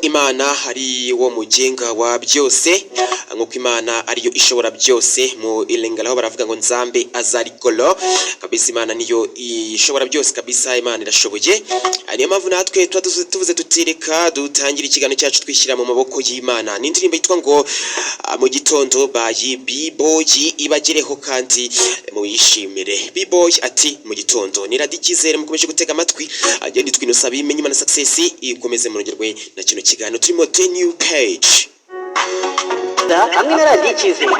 Imana ari wo mugenga wa byose, nkuko Imana ariyo ishobora byose. Mu Ilengala ho baravuga ngo nzambe azarikolo kabisa. Imana niyo ishobora byose kabisa, Imana irashoboye. Niyo mpamvu natwe tuvuze tutireka dutangira ikiganiro cyacu twishyira mu maboko y'Imana. Ni indirimbo yitwa ngo mu gitondo bayi B-Boy ibagereho kandi muyishimire. B-Boy ati mu gitondo ni Radio Icyizere, mukomeje gutega amatwi agenda twinusaba imenye Imana success ikomeze murongerwe na kino kiganiro turimo The New Page hamwe na Radio Icyizere.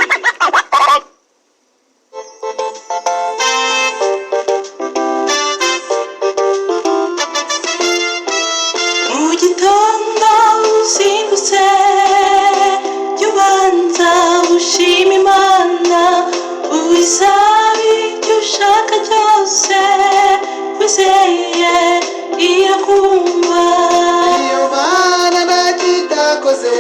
Mu gitondo uzindutse yubanza ushima Imana, uwisabe icyo ushaka cyose wizeye irakumva. Iyo Mana ntakitakoze